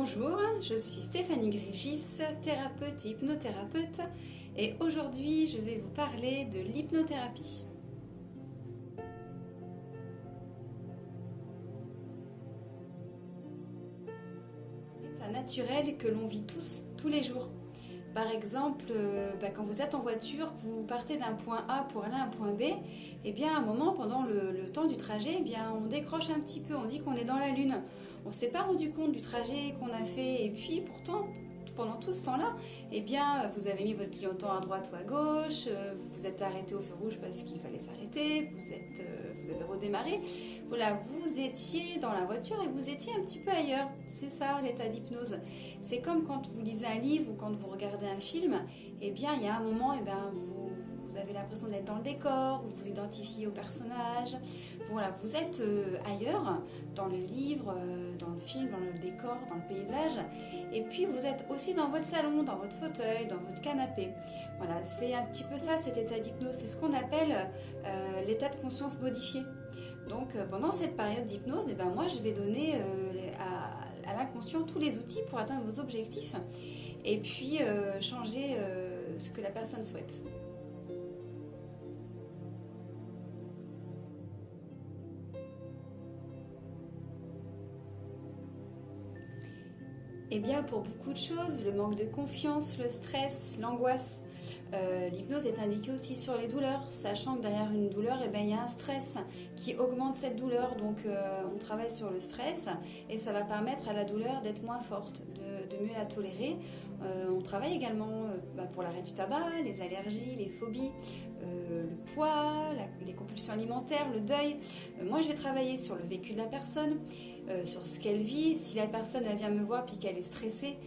Bonjour, je suis Stéphanie Grigis, thérapeute et hypnothérapeute, et aujourd'hui je vais vous parler de l'hypnothérapie. C'est un naturel que l'on vit tous les jours. Par exemple, quand vous êtes en voiture, que vous partez d'un point A pour aller à un point B, et bien à un moment, pendant le temps du trajet, on décroche un petit peu, on dit qu'on est dans la lune. On ne s'est pas rendu compte du trajet qu'on a fait, et puis pourtant, pendant tout ce temps-là, vous avez mis votre clignotant à droite ou à gauche, vous êtes arrêté au feu rouge parce qu'il fallait s'arrêter, vous avez redémarré. Voilà, vous étiez dans la voiture et vous étiez un petit peu ailleurs. C'est ça l'état d'hypnose. C'est comme quand vous lisez un livre ou quand vous regardez un film, il y a un moment, vous avez l'impression d'être dans le décor, vous vous identifiez au personnage. Voilà, vous êtes ailleurs, dans le livre, dans le film, dans le décor, dans le paysage. Et puis vous êtes aussi dans votre salon, dans votre fauteuil, dans votre canapé. Voilà, c'est un petit peu ça cet état d'hypnose. C'est ce qu'on appelle l'état de conscience modifié. Donc pendant cette période d'hypnose, moi je vais donner à l'inconscient tous les outils pour atteindre vos objectifs et puis changer ce que la personne souhaite. Pour beaucoup de choses, le manque de confiance, le stress, l'angoisse, l'hypnose est indiquée aussi sur les douleurs, sachant que derrière une douleur, il y a un stress qui augmente cette douleur. Donc on travaille sur le stress et ça va permettre à la douleur d'être moins forte, de mieux la tolérer. On travaille également pour l'arrêt du tabac, les allergies, les phobies, le poids, les compulsions alimentaires, le deuil. Moi je vais travailler sur le vécu de la personne, sur ce qu'elle vit. Si la personne elle vient me voir puis qu'elle est stressée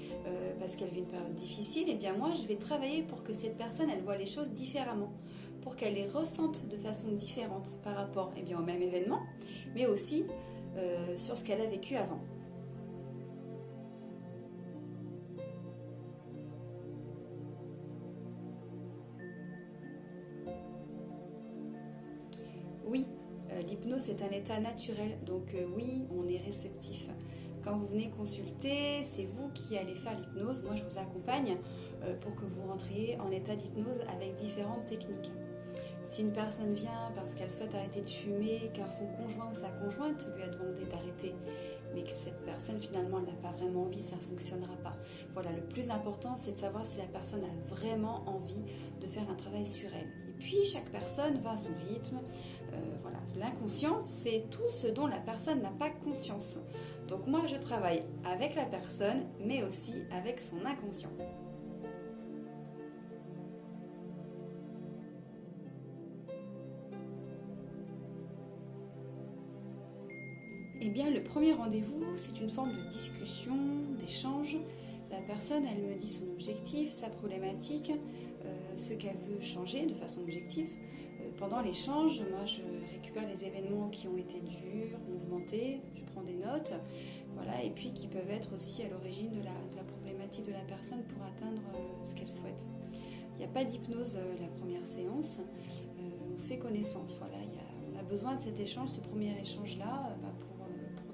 parce qu'elle vit une période difficile, moi je vais travailler pour que cette personne elle voit les choses différemment, pour qu'elle les ressente de façon différente par rapport au même événement, mais aussi sur ce qu'elle a vécu avant. Oui, l'hypnose est un état naturel, donc oui, on est réceptif. Quand vous venez consulter, c'est vous qui allez faire l'hypnose. Moi, je vous accompagne pour que vous rentriez en état d'hypnose avec différentes techniques. Si une personne vient parce qu'elle souhaite arrêter de fumer, car son conjoint ou sa conjointe lui a demandé d'arrêter, mais que cette personne finalement elle n'a pas vraiment envie, ça ne fonctionnera pas. Voilà, le plus important c'est de savoir si la personne a vraiment envie de faire un travail sur elle. Et puis chaque personne va à son rythme. Voilà, l'inconscient c'est tout ce dont la personne n'a pas conscience. Donc moi je travaille avec la personne, mais aussi avec son inconscient. Le premier rendez-vous, c'est une forme de discussion, d'échange. La personne, elle me dit son objectif, sa problématique, ce qu'elle veut changer de façon objective. Pendant l'échange, moi, je récupère les événements qui ont été durs, mouvementés, je prends des notes, voilà, et puis qui peuvent être aussi à l'origine de la problématique de la personne pour atteindre ce qu'elle souhaite. Il n'y a pas d'hypnose la première séance, on fait connaissance, voilà, on a besoin de cet échange, ce premier échange-là, pour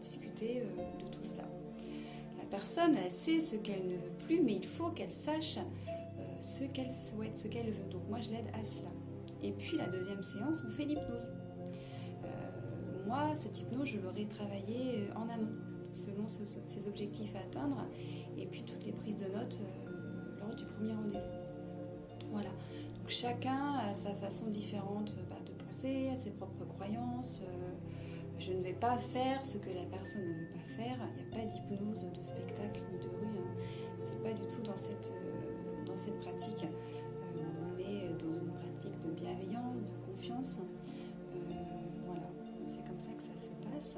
discuter de tout cela. La personne, elle sait ce qu'elle ne veut plus, mais il faut qu'elle sache ce qu'elle souhaite, ce qu'elle veut. Donc moi, je l'aide à cela. Et puis la deuxième séance, on fait l'hypnose. Moi, cette hypnose, je l'aurais travaillée en amont, selon ses objectifs à atteindre, et puis toutes les prises de notes lors du premier rendez-vous. Voilà. Donc chacun a sa façon différente de penser, à ses propres croyances. Je ne vais pas faire ce que la personne ne veut pas faire. Il n'y a pas d'hypnose, de spectacle ni de rue. C'est pas du tout dans cette pratique. On est dans une pratique de bienveillance, de confiance. Voilà, c'est comme ça que ça se passe.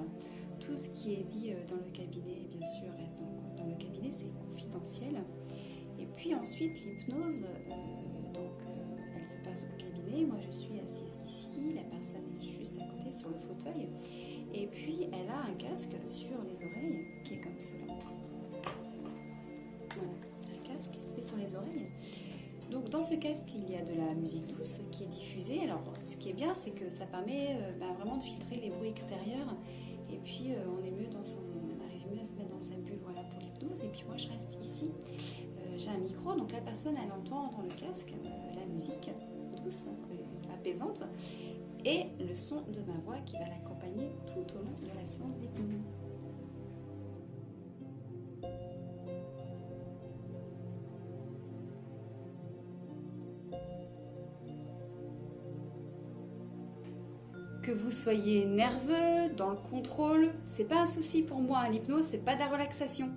Tout ce qui est dit dans le cabinet, bien sûr, reste dans le cabinet, c'est confidentiel. Et puis ensuite, l'hypnose, elle se passe au cabinet. Moi, je suis assise ici, la personne est juste à côté sur le fauteuil. Et puis, elle a un casque sur les oreilles qui est comme cela. Voilà, un casque qui se met sur les oreilles. Donc, dans ce casque, il y a de la musique douce qui est diffusée. Alors, ce qui est bien, c'est que ça permet vraiment de filtrer les bruits extérieurs. Et puis, on arrive mieux à se mettre dans sa bulle, voilà, pour l'hypnose. l'hypnose et puis moi je reste ici. J'ai un micro, donc la personne elle entend dans le casque la musique douce et apaisante et le son de ma voix qui va l'accompagner tout au long de la séance d'hypnose. Que vous soyez nerveux, dans le contrôle, c'est pas un souci pour moi. L'hypnose, c'est pas de la relaxation.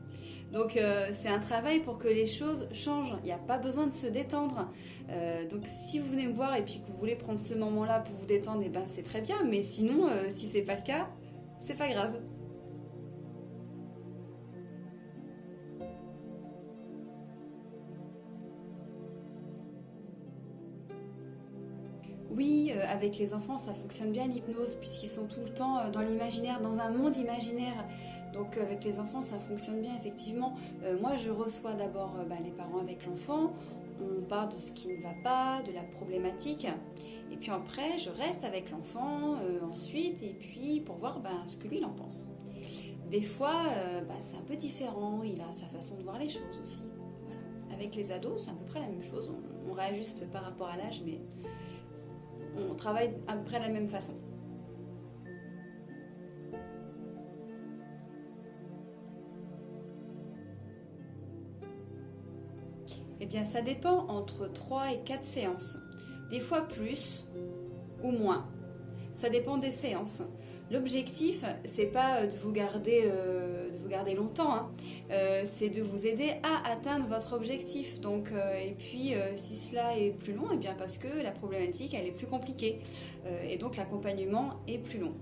Donc c'est un travail pour que les choses changent. Il n'y a pas besoin de se détendre. Donc si vous venez me voir et puis que vous voulez prendre ce moment-là pour vous détendre, eh ben, c'est très bien. Mais sinon, si c'est pas le cas, c'est pas grave. Oui, avec les enfants, ça fonctionne bien l'hypnose, puisqu'ils sont tout le temps dans l'imaginaire, dans un monde imaginaire. Donc avec les enfants, ça fonctionne bien, effectivement. Moi, je reçois d'abord les parents avec l'enfant, on parle de ce qui ne va pas, de la problématique, et puis après, je reste avec l'enfant ensuite, et puis pour voir ce que lui, il en pense. Des fois, c'est un peu différent, il a sa façon de voir les choses aussi. Voilà. Avec les ados, c'est à peu près la même chose, on réajuste par rapport à l'âge, mais on travaille à peu près de la même façon. Eh bien, ça dépend entre 3 et 4 séances. Des fois plus ou moins. Ça dépend des séances. L'objectif, c'est pas de vous garder longtemps, hein. C'est de vous aider à atteindre votre objectif. Donc, et puis, si cela est plus long, eh bien parce que la problématique, elle est plus compliquée. Et donc, l'accompagnement est plus long.